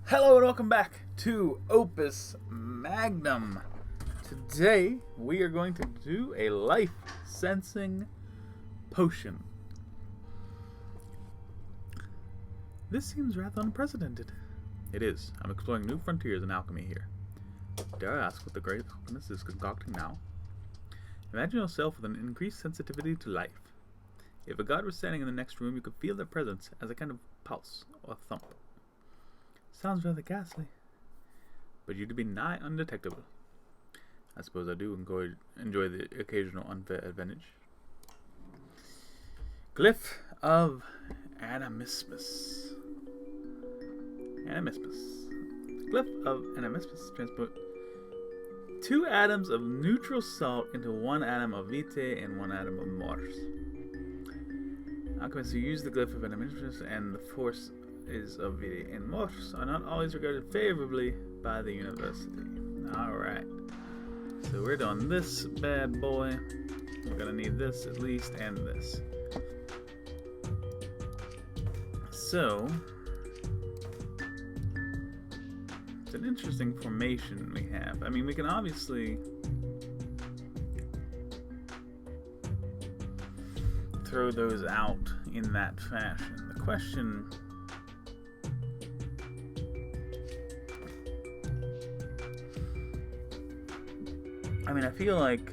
Hello and welcome back to Opus Magnum. Today we are going to do a life sensing potion. This seems rather unprecedented. It is. I'm exploring new frontiers in alchemy here. Dare I ask what the great alchemist is concocting now? Imagine yourself with an increased sensitivity to life. If a god was standing in the next room, you could feel their presence as a kind of pulse or thump. Sounds rather ghastly, but you'd be nigh undetectable. I suppose I do enjoy the occasional unfair advantage. Glyph of Animismus. Glyph of Animismus transport 2 atoms of neutral salt into 1 atom of vitae and 1 atom of morse. Alchemists who use the glyph of Animismus and the force is of vitae and morse are not always regarded favorably by the university. Alright, so we're doing this bad boy. We're gonna need this at least, and this. So it's an interesting formation we have. I mean, we can obviously throw those out in that fashion. The question, I mean, I feel like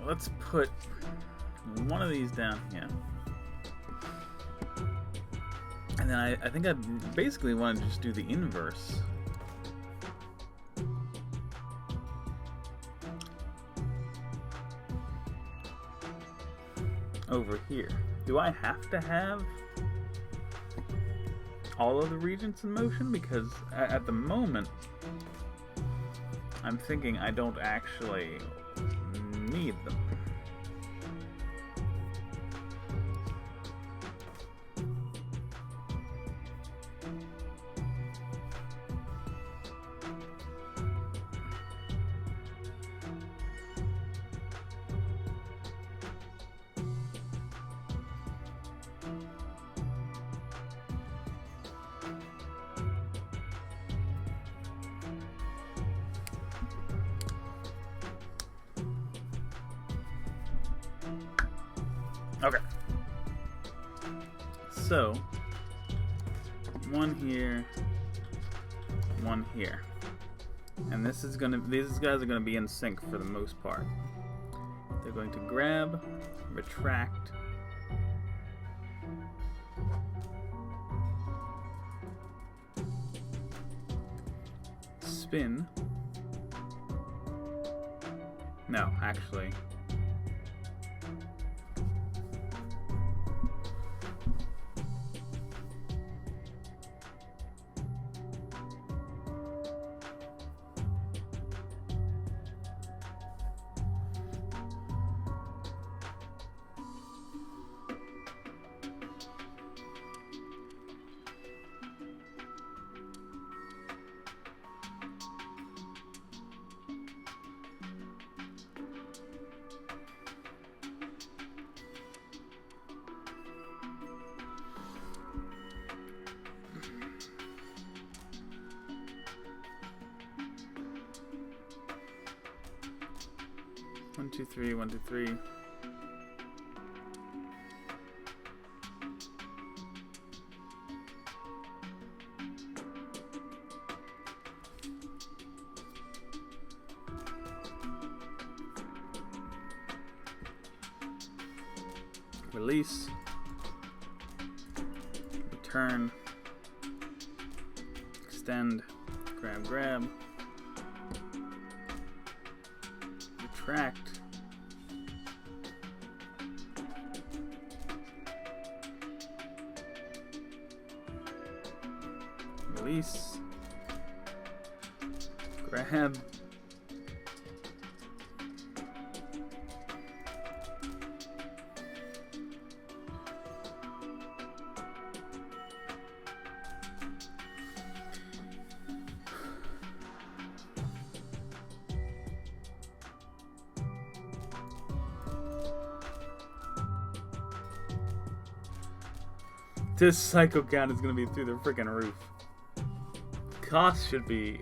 let's put one of these down here. And then I think I basically want to just do the inverse. Over here. Do I have to have all of the regents in motion? Because at the moment, I'm thinking I don't actually need them. Okay. So, one here, one here. And these guys are gonna be in sync for the most part. They're going to grab, retract, spin. No, actually. One, two, three, 1, 2, 3. Release. Return. Extend. Grab. Retract. Release. Grab. This cycle count is going to be through the freaking roof. Cost should be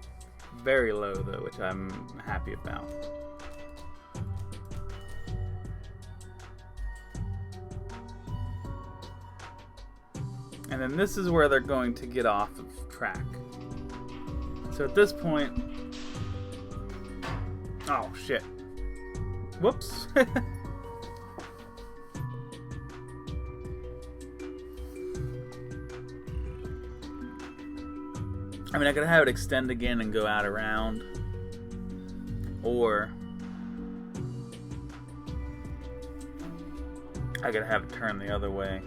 very low, though, which I'm happy about. And then this is where they're going to get off of track. So at this point... Oh, shit. Whoops. I mean, I could have it extend again and go out around. Or... I could have it turn the other way.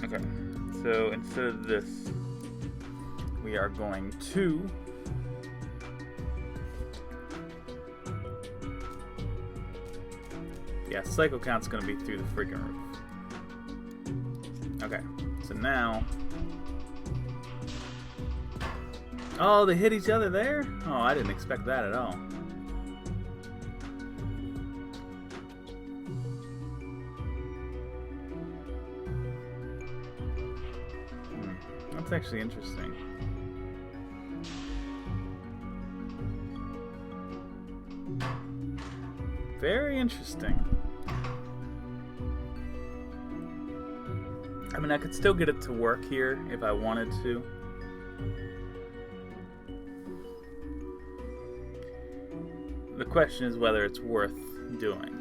Okay, so instead of this, we are going to cycle count's gonna be through the freaking roof. Okay, so now, oh, they hit each other there? Oh, I didn't expect that at all. That's actually interesting. Very interesting. I mean, I could still get it to work here if I wanted to. The question is whether it's worth doing.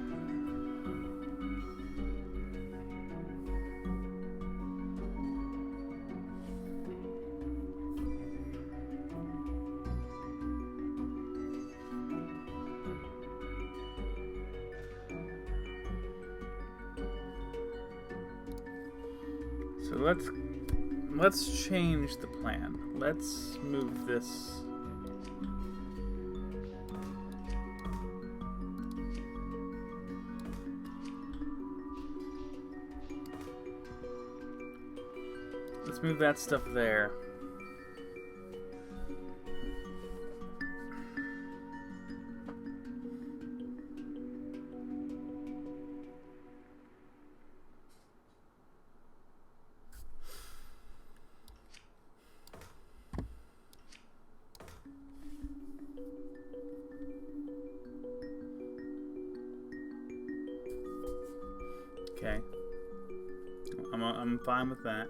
So let's change the plan. Let's move this. Let's move that stuff there. Okay. I'm fine with that.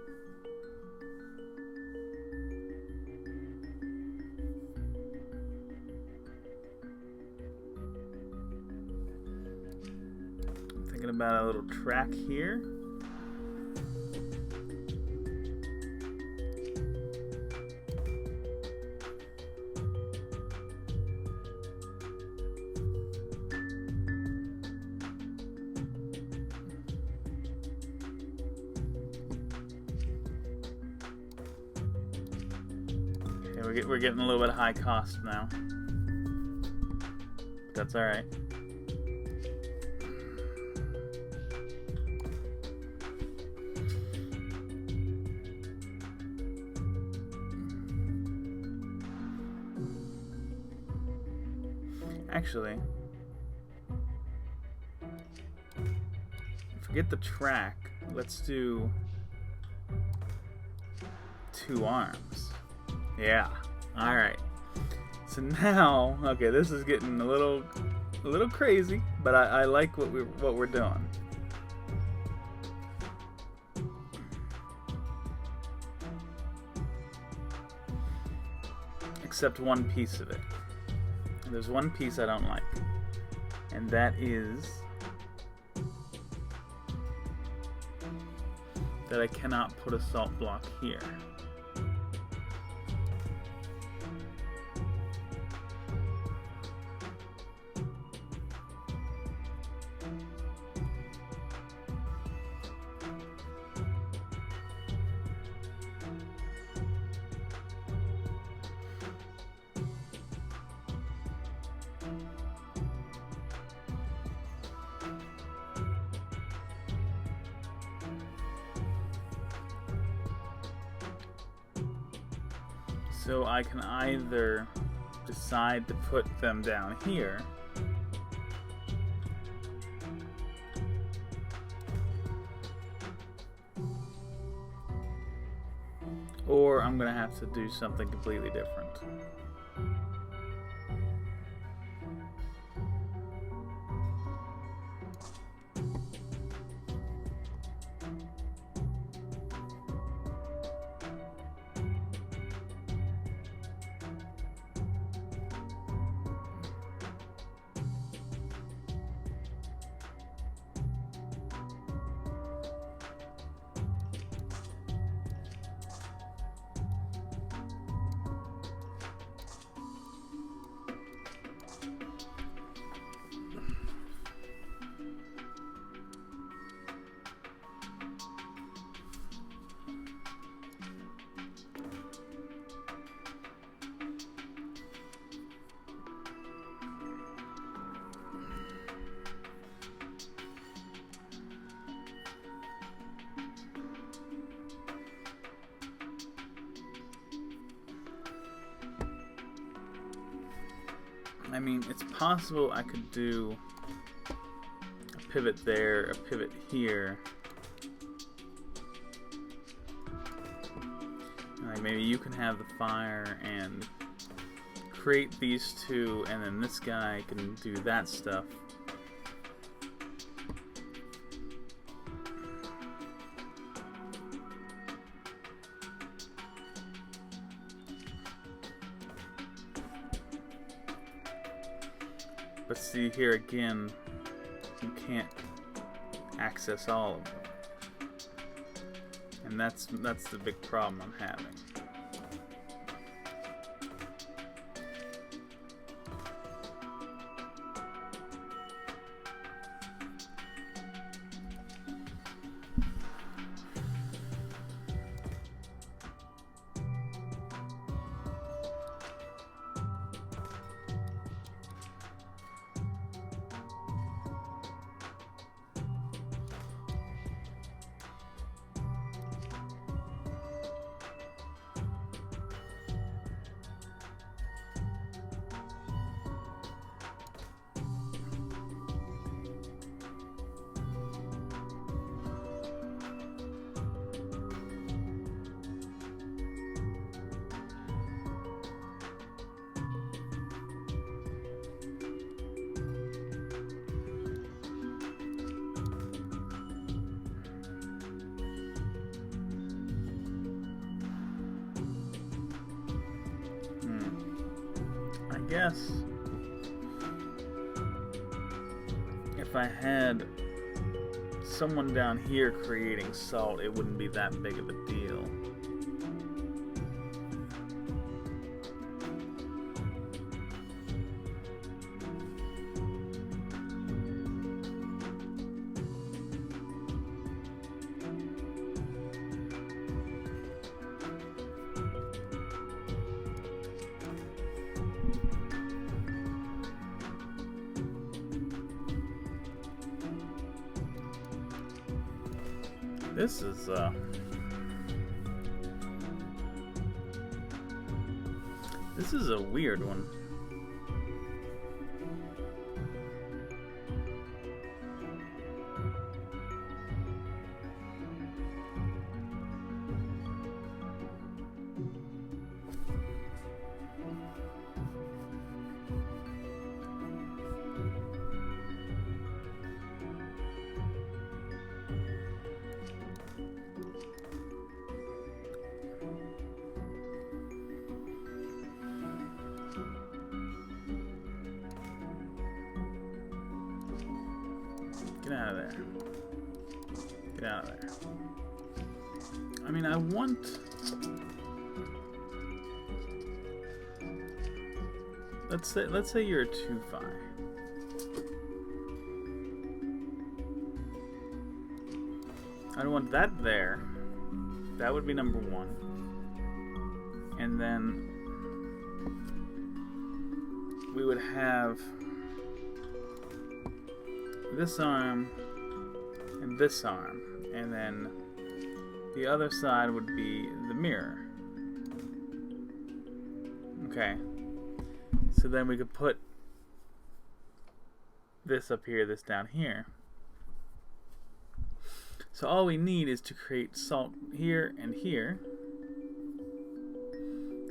I'm thinking about a little track here. We're getting a little bit high cost now. But that's alright. Actually, forget the track. Let's do 2 arms. Yeah. All right. So now, okay, this is getting a little crazy, but I like what we're doing. Except one piece of it. There's one piece I don't like, and that is that I cannot put a salt block here. So I can either decide to put them down here, or I'm going to have to do something completely different. I mean, it's possible I could do a pivot there, a pivot here. Like maybe you can have the fire and create these two, and then this guy can do that stuff. But see, here again, you can't access all of them. And that's the big problem I'm having. I guess if I had someone down here creating salt, it wouldn't be that big of a deal. This is a weird one. Get out of there. Get out of there. I mean, I want... Let's say you're a 2-5. I don't want that there. That would be number 1. And then we would have this arm and this arm, and then the other side would be the mirror. Okay. So then we could put this up here, this down here. So all we need is to create salt here and here.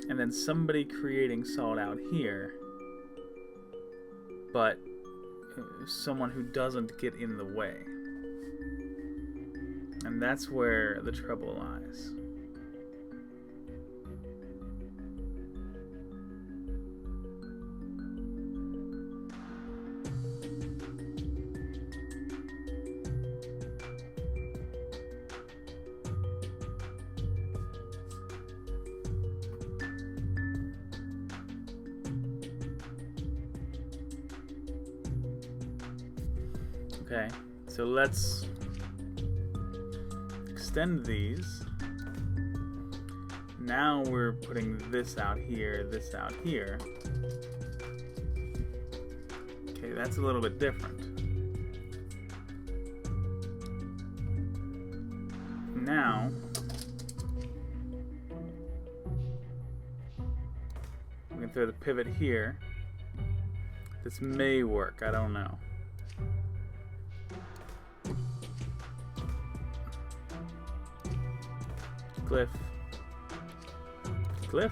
And then somebody creating salt out here. But someone who doesn't get in the way. And that's where the trouble lies. Okay, so let's extend these. Now we're putting this out here, this out here. Okay, that's a little bit different. Now, we can throw the pivot here. This may work, I don't know. Cliff. Cliff.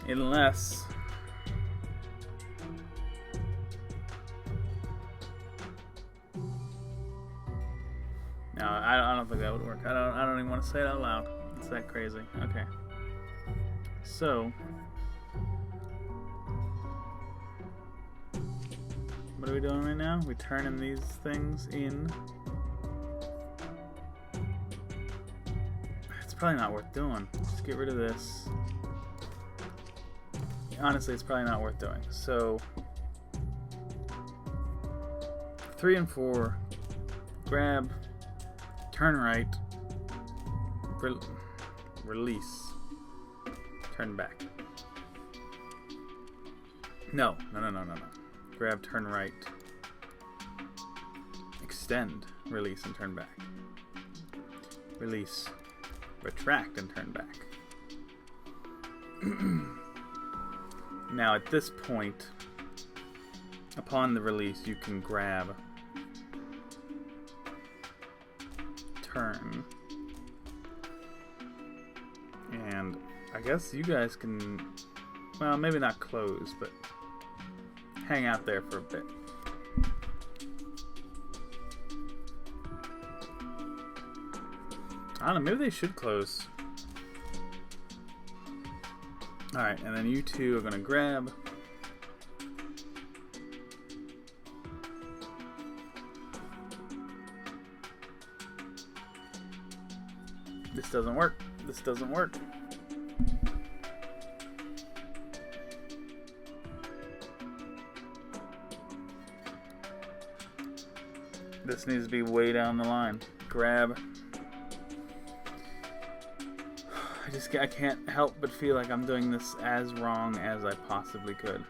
Unless no, I don't think that would work. I don't even want to say it out loud. It's that crazy. Okay. So what are we doing right now? We're turning these things in. It's probably not worth doing. Just get rid of this. Honestly, it's probably not worth doing. So 3 and 4, grab, turn right, release, turn back. No. Grab, turn right, extend, release, and turn back. Release, retract, and turn back. Now at this point, upon the release, you can grab, turn, and I guess you guys can, well, maybe not close, but hang out there for a bit. I don't know, maybe they should close. Alright, and then you two are going to grab. This doesn't work. This doesn't work. This needs to be way down the line. Grab. I can't help but feel like I'm doing this as wrong as I possibly could.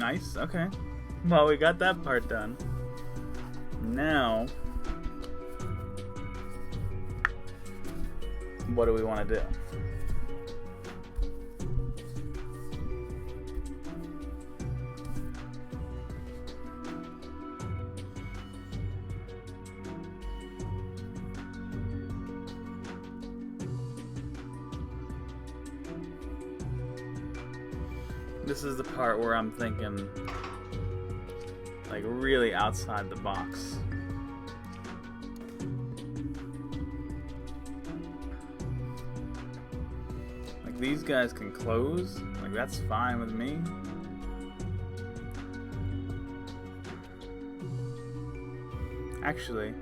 Nice, okay. Well, we got that part done. Now, what do we want to do? This is the part where I'm thinking, like, really outside the box. Like, these guys can close. Like, that's fine with me. Actually,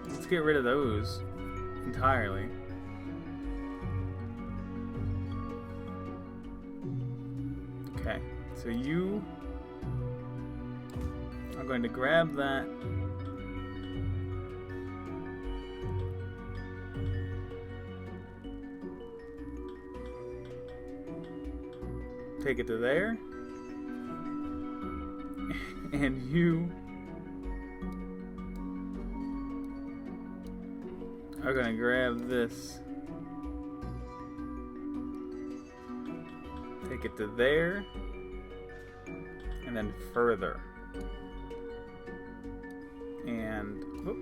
let's get rid of those entirely. Okay, so you are going to grab that. Take it to there. And you are going to grab this. Take it to there, and then further. And whoop,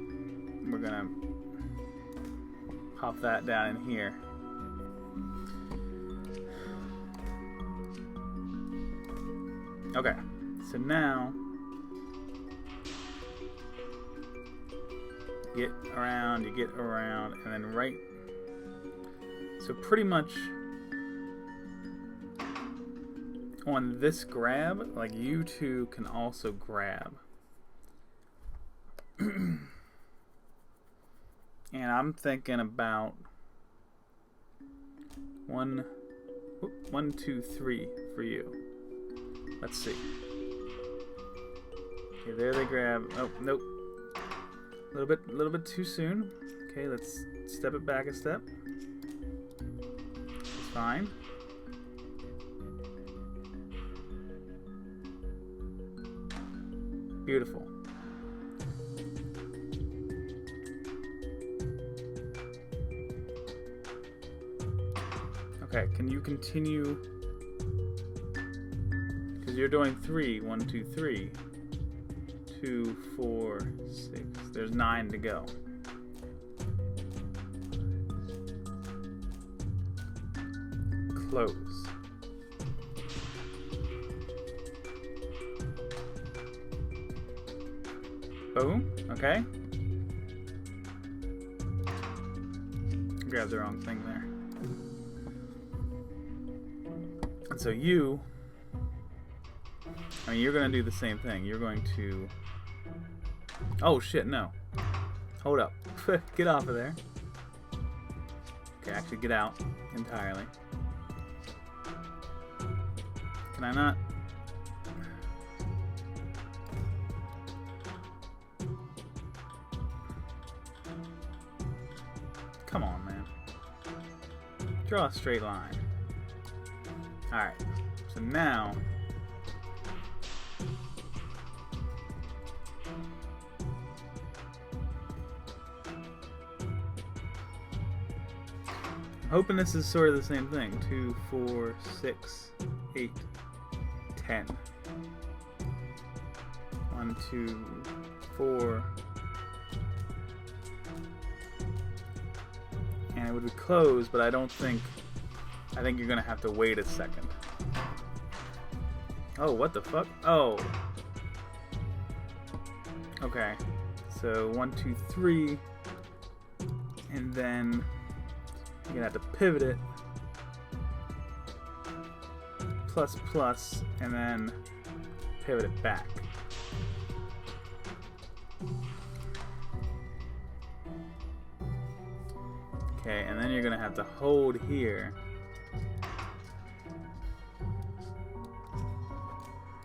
we're gonna pop that down in here. Okay, so now you get around, and then right. So pretty much on this grab, like, you two can also grab. And I'm thinking about 1, 2, 3 for you. Let's see. Okay, there they grab. Oh, nope. A little bit too soon. Okay, let's step it back a step. It's fine. Beautiful. Okay, can you continue? Because you're doing 3. 1, 2, 3. 2, 4, 6. There's 9 to go. Close. Boom. Okay. Grabbed the wrong thing there. And so you, I mean, you're going to do the same thing. You're going to... Oh, shit, no. Hold up. Get off of there. Okay, actually get out entirely. Can I not? Come on, man. Draw a straight line. Alright, so now I'm hoping this is sort of the same thing. 2, 4, 6, 8, 10. 1, 2, 4. And it would be closed, but I think you're gonna have to wait a second. Oh, what the fuck? Oh. Okay. So 1, 2, 3. And then you're gonna have to pivot it. Plus, plus, and then pivot it back. Okay, and then you're gonna have to hold here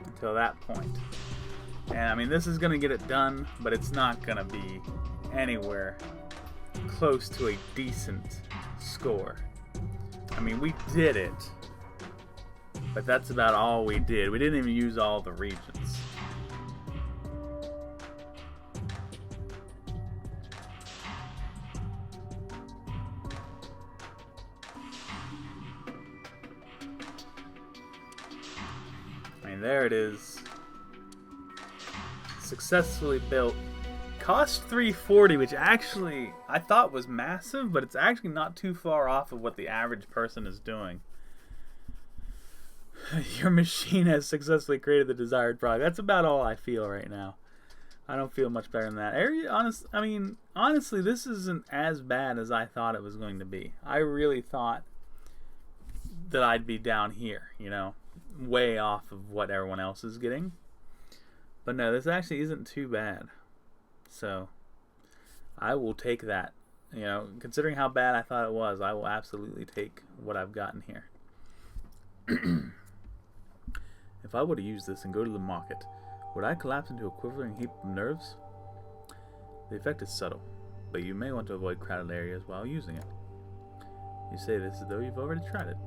until that point. And I mean, this is gonna get it done, but it's not gonna be anywhere close to a decent score. I mean, we did it. But that's about all we did. We didn't even use all the regions. I mean, there it is. Successfully built. Cost $340, which actually I thought was massive, but it's actually not too far off of what the average person is doing. Your machine has successfully created the desired product. That's about all I feel right now. I don't feel much better than that. Honestly, this isn't as bad as I thought it was going to be. I really thought that I'd be down here, you know, way off of what everyone else is getting. But no, this actually isn't too bad. So, I will take that. You know, considering how bad I thought it was, I will absolutely take what I've gotten here. If I were to use this and go to the market, would I collapse into a quivering heap of nerves? The effect is subtle, but you may want to avoid crowded areas while using it. You say this as though you've already tried it.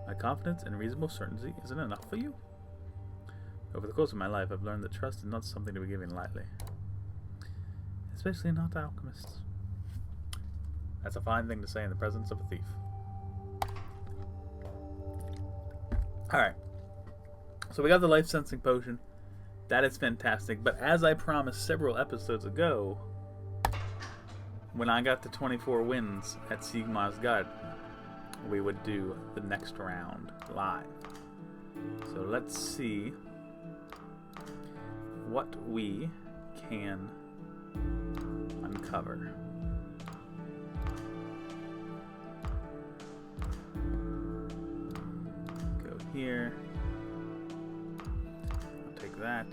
My confidence and reasonable certainty isn't enough for you? Over the course of my life, I've learned that trust is not something to be given lightly. Especially not alchemists. That's a fine thing to say in the presence of a thief. Alright. So we got the life sensing potion. That is fantastic. But as I promised several episodes ago, when I got to 24 wins at Sigmar's Guide, we would do the next round live. So let's see what we can uncover. Go here. I'll take that.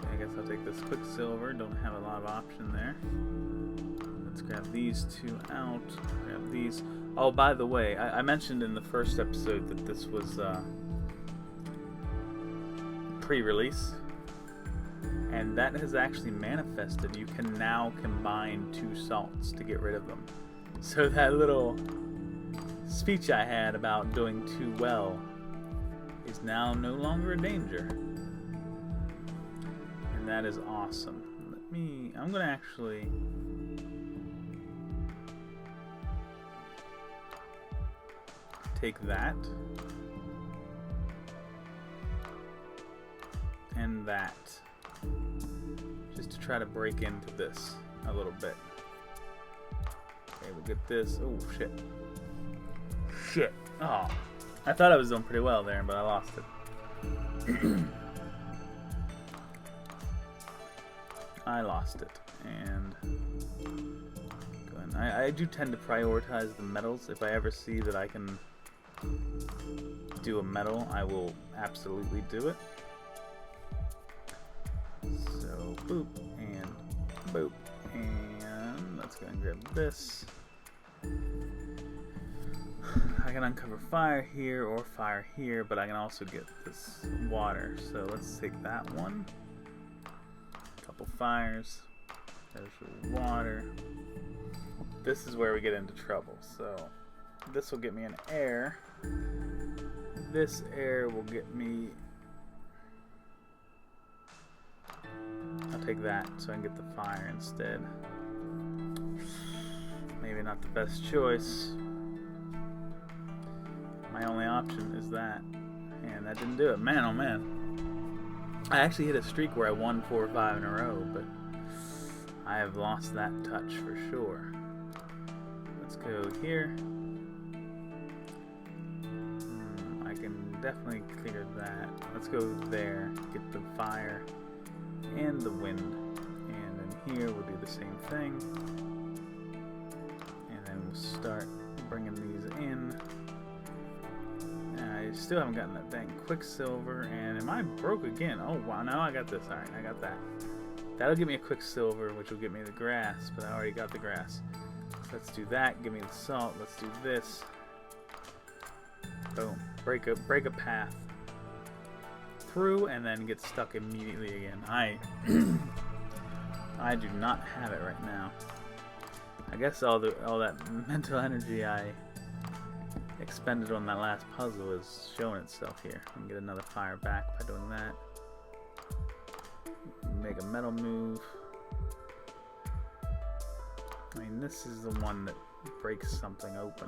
I guess I'll take this Quicksilver. Don't have a lot of option there. Let's grab these two out. Grab these. Oh, by the way, I mentioned in the first episode that this was pre-release. And that has actually manifested. You can now combine two salts to get rid of them. So that little speech I had about doing too well is now no longer a danger. And that is awesome. I'm going to actually take that and that just to try to break into this a little bit. Okay, we'll get this. Oh, shit. Oh, I thought I was doing pretty well there, but I lost it. I lost it. And go ahead. I do tend to prioritize the metals. If I ever see that I can do a metal, I will absolutely do it. So, boop, and boop, and let's go and grab this. I can uncover fire here or fire here, but I can also get this water. So let's take that one. Couple fires. There's your water. This is where we get into trouble. So this will get me an air. This air will get me... I'll take that so I can get the fire instead. Maybe not the best choice. My only option is that. And that didn't do it. Man, oh man. I actually hit a streak where I won 4 or 5 in a row, but I have lost that touch for sure. Let's go here. I can definitely clear that. Let's go there. Get the fire and the wind. And then here we'll do the same thing. And then we'll start bringing these in. I still haven't gotten that dang Quicksilver, and am I broke again? Oh wow, now I got this. Alright, I got that. That'll give me a Quicksilver, which will give me the grass, but I already got the grass. Let's do that, give me the salt, let's do this. Boom. Break a path through and then get stuck immediately again. I do not have it right now. I guess all that mental energy I expended on that last puzzle is showing itself here. We can get another fire back by doing that. Make a metal move. I mean, this is the one that breaks something open.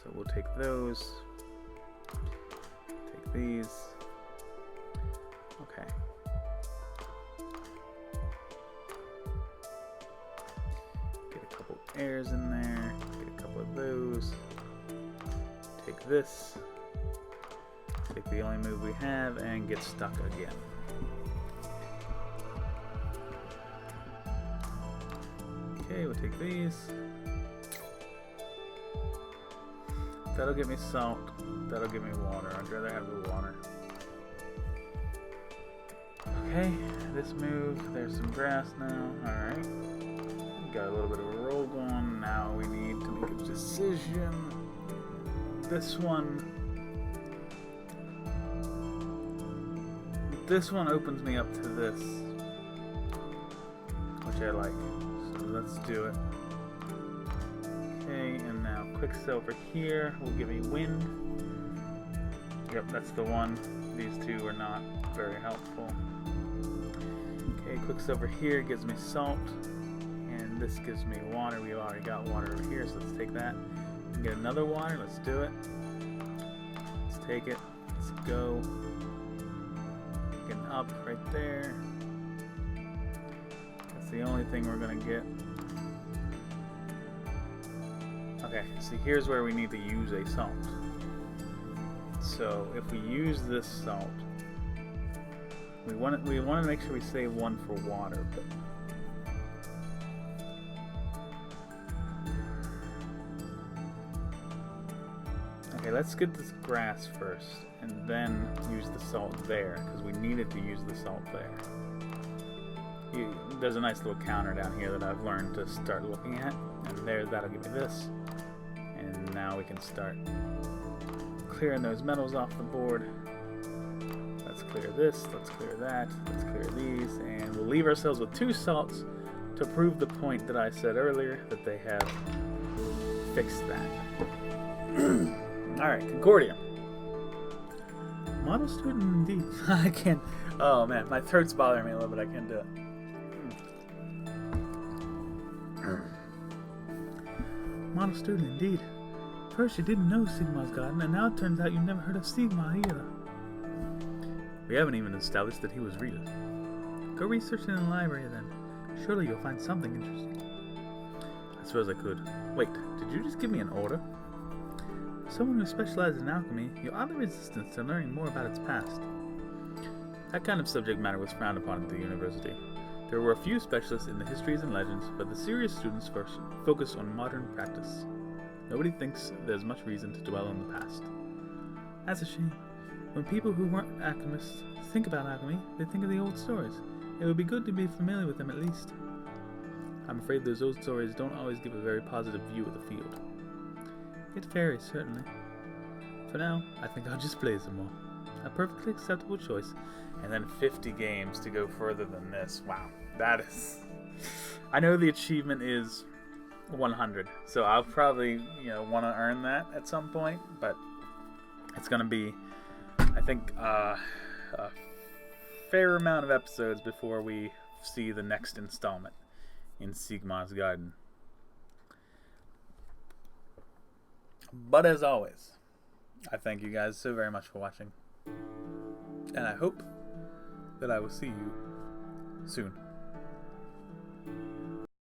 So we'll take those. Take these. Okay. Get a couple airs in there. Get a couple of those. Take this. Take the only move we have and get stuck again. Okay, we'll take these. That'll give me salt. That'll give me water. I'd rather have the water. Okay, this move. There's some grass now. Alright. Got a little bit of a roll going. Now we need to make a decision. This one opens me up to this, which I like. So let's do it. Okay, and now Quicksilver here will give me wind. Yep, that's the one. These two are not very helpful. Okay, Quicksilver here gives me salt, and this gives me water. We already got water over here, so let's take that. Get another water. Let's do it. Let's take it. Let's go. Getting up right there. That's the only thing we're gonna get. Okay, see, here's where we need to use a salt. So if we use this salt, we want to make sure we save one for water. But okay, let's get this grass first, and then use the salt there, because we needed to use the salt there. There's a nice little counter down here that I've learned to start looking at, and that'll give me this. And now we can start clearing those metals off the board. Let's clear this, let's clear that, let's clear these, and we'll leave ourselves with 2 salts to prove the point that I said earlier, that they have fixed that. Alright, Concordia. Model student indeed. I can't. Oh man, my throat's bothering me a little bit. I can't do it. Model student indeed. First you didn't know Sigma's garden, and now it turns out you never heard of Sigma either. We haven't even established that he was real. Go research in the library then. Surely you'll find something interesting. I suppose I could. Wait, did you just give me an order? For someone who specializes in alchemy, you're oddly resistant to learning more about its past. That kind of subject matter was frowned upon at the university. There were a few specialists in the histories and legends, but the serious students focused on modern practice. Nobody thinks there's much reason to dwell on the past. That's a shame. When people who weren't alchemists think about alchemy, they think of the old stories. It would be good to be familiar with them at least. I'm afraid those old stories don't always give a very positive view of the field. It varies, certainly. For now, I think I'll just play some more. A perfectly acceptable choice. And then 50 games to go further than this. Wow, that is... I know the achievement is 100, so I'll probably, want to earn that at some point, but it's going to be, I think, a fair amount of episodes before we see the next installment in Sigma's Garden. But as always, I thank you guys so very much for watching, and I hope that I will see you soon.